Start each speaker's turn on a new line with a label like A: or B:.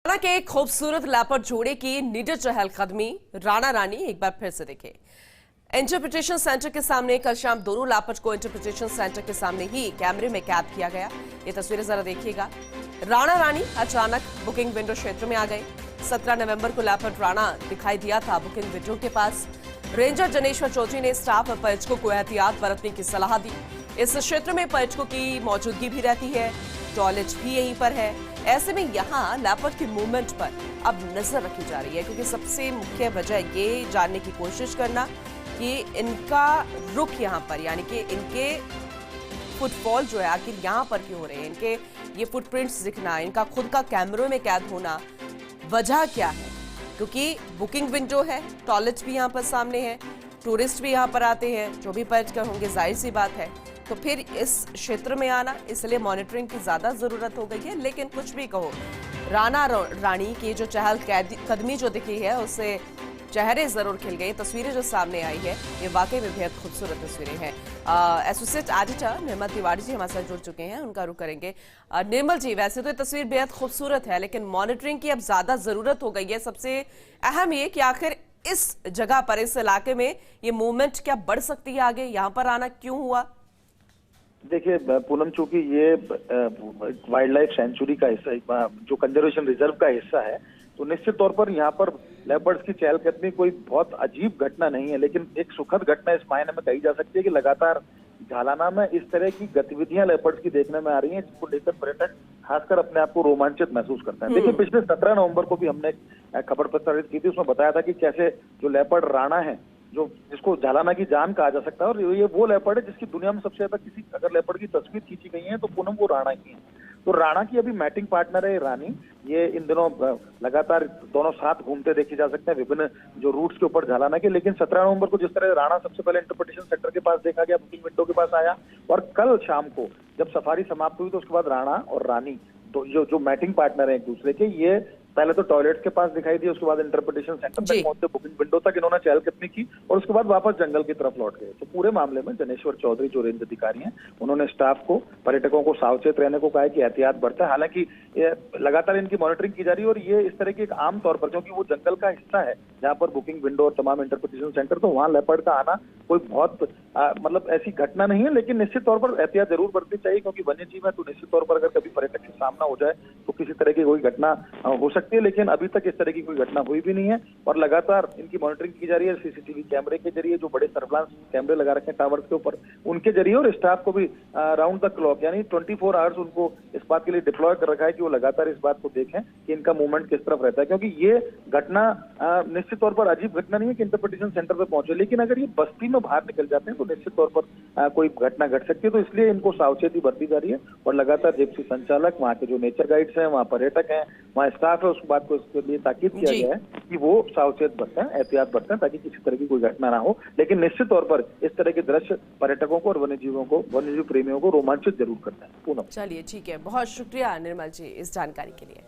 A: हरियाणा के एक खूबसूरत लेपर्ड जोड़े की निडर चहलकदमी राणा रानी एक बार फिर से देखे। इंटरप्रिटेशन सेंटर के सामने कल शाम दोनों लेपर्ड को इंटरप्रिटेशन सेंटर के सामने ही कैमरे में कैद किया गया। ये तस्वीरें जरा देखिएगा। राणा रानी अचानक बुकिंग विंडो क्षेत्र में आ गए। 17 नवंबर को लेपर्ड राणा दिखाई दिया था बुकिंग विंडो के पास। रेंजर जनेश्वर चौधरी ने स्टाफ और पर्यटकों को एहतियात बरतने की सलाह दी। इस क्षेत्र में पर्यटकों की मौजूदगी भी रहती है, टॉयलेट भी यहीं पर है। ऐसे में यहाँ लेपर्ड की मूवमेंट पर अब नजर रखी जा रही है, क्योंकि सबसे मुख्य वजह ये जानने की कोशिश करना कि इनका रुख यहाँ पर, यानी कि इनके फुटफॉल जो है आखिर यहाँ पर क्यों हो रहे हैं, इनके ये फुटप्रिंट्स दिखना, इनका खुद का कैमरों में कैद होना, वजह क्या है। क्योंकि बुकिंग विंडो है, टॉयलेट भी यहाँ पर सामने है, टूरिस्ट भी यहाँ पर आते हैं, जो भी पर्यटक होंगे, जाहिर सी बात है तो फिर इस क्षेत्र में आना, इसलिए मॉनिटरिंग की ज्यादा जरूरत हो गई है। लेकिन कुछ भी कहो, राणा रानी की जो चहल कदमी जो दिखी है उससे चेहरे जरूर खिल गए। तस्वीरें जो सामने आई है ये वाकई में बेहद खूबसूरत तस्वीरें हैं। एसोसिएट एडिटर निर्मल तिवारी जी हमारे साथ जुड़ चुके हैं, उनका रुख करेंगे। निर्मल जी, वैसे तो ये तस्वीर बेहद खूबसूरत है, लेकिन मॉनिटरिंग की अब ज्यादा जरूरत हो गई है। सबसे अहम ये कि आखिर इस जगह पर, इस इलाके में ये मूवमेंट क्या बढ़ सकती है आगे, यहाँ पर आना क्यों हुआ?
B: देखिए पूनम, चूंकि ये वाइल्ड लाइफ सेंचुरी का हिस्सा, जो कंजर्वेशन रिजर्व का हिस्सा है, तो निश्चित तौर पर यहाँ पर लेपर्ड्स की चहलकदमी कोई बहुत अजीब घटना नहीं है, लेकिन एक सुखद घटना इस मायने में कही जा सकती है कि लगातार झालाना में इस तरह की गतिविधियां लेपर्ड्स की देखने में आ रही हैं, जिसको लेकर पर्यटक खासकर अपने आप को रोमांचित महसूस करते हैं। देखिए, पिछले 17 नवंबर को भी हमने एक खबर प्रसारित की थी, उसमें बताया था कि कैसे जो लेपर्ड राणा है, जो जिसको झालाना की जान कहा जा सकता है, और ये वो लेपर्ड है जिसकी दुनिया में सबसे ज्यादा किसी अगर लेपर्ड की तस्वीर खींची गई है तो पूनम वो राणा ही है। तो राणा की अभी मैटिंग पार्टनर है रानी। ये इन दिनों लगातार दोनों साथ घूमते देखे जा सकते हैं विभिन्न जो रूट्स के ऊपर झालाना के। लेकिन 17 नवंबर को जिस तरह राणा सबसे पहले इंटरप्रिटेशन सेंटर के पास देखा गया, बुकिंग विंडो के पास आया, और कल शाम को जब सफारी समाप्त हुई तो उसके बाद राणा और रानी तो जो मैटिंग पार्टनर है एक दूसरे के, ये पहले तो टॉयलेट के पास दिखाई दिए, उसके बाद इंटरप्रिटेशन सेंटर तक पहुंचे, बुकिंग विंडो तक इन्होंने चहलकदमी की और उसके बाद वापस जंगल की तरफ लौट गए। तो पूरे मामले में जनेश्वर चौधरी जो रेंज अधिकारी हैं, उन्होंने स्टाफ को, पर्यटकों को सावचेत रहने को कहा है कि एहतियात बरतें। हालांकि लगातार इनकी मॉनिटरिंग की जा रही है और ये इस तरह की एक आम तौर पर, क्योंकि वो जंगल का हिस्सा है जहाँ पर बुकिंग विंडो और तमाम इंटरप्रिटेशन सेंटर, तो वहाँ लेपर्ड का आना कोई बहुत मतलब ऐसी घटना नहीं है। लेकिन निश्चित तौर पर एहतियात जरूर बरतनी चाहिए, क्योंकि वन्य जीव है, तो निश्चित तौर पर अगर कभी पर्यटक से सामना हो जाए तो किसी तरह की कोई घटना हो सकती है। लेकिन अभी तक इस तरह की कोई घटना हुई भी नहीं है और लगातार इनकी मॉनिटरिंग की जा रही है सीसीटीवी कैमरे के जरिए, जो बड़े सर्विलांस कैमरे लगा रखे हैं टावर्स के ऊपर, उनके जरिए, और स्टाफ को भी राउंड द क्लॉक यानी 24 आवर्स उनको इस बात के लिए डिप्लॉय कर रखा है कि वो लगातार इस बात को देखें कि इनका मूवमेंट किस तरफ रहता है। क्योंकि ये घटना निश्चित तौर पर अजीब घटना नहीं है कि इंटरप्रिटेशन सेंटर पे पहुंचे, लेकिन अगर ये बस्ती में बाहर निकल जाते हैं तो निश्चित तौर पर कोई घटना घट सकती है। तो इसलिए इनको सावचेती बरती जा रही है और लगातार जिप्सी संचालक, वहाँ के जो नेचर गाइड्स हैं, वहाँ पर्यटक हैं, वहाँ स्टाफ है, उस बात को इसके लिए ताकीद किया गया है कि वो सावचेत बरतें, एहतियात बरतें, ताकि किसी तरह की कोई घटना ना हो। लेकिन निश्चित तौर पर इस तरह के दृश्य पर्यटकों को और वन्यजीव प्रेमियों को रोमांचित जरूर करते हैं। पूनम,
A: चलिए ठीक है, बहुत शुक्रिया निर्मल जी इस जानकारी के लिए।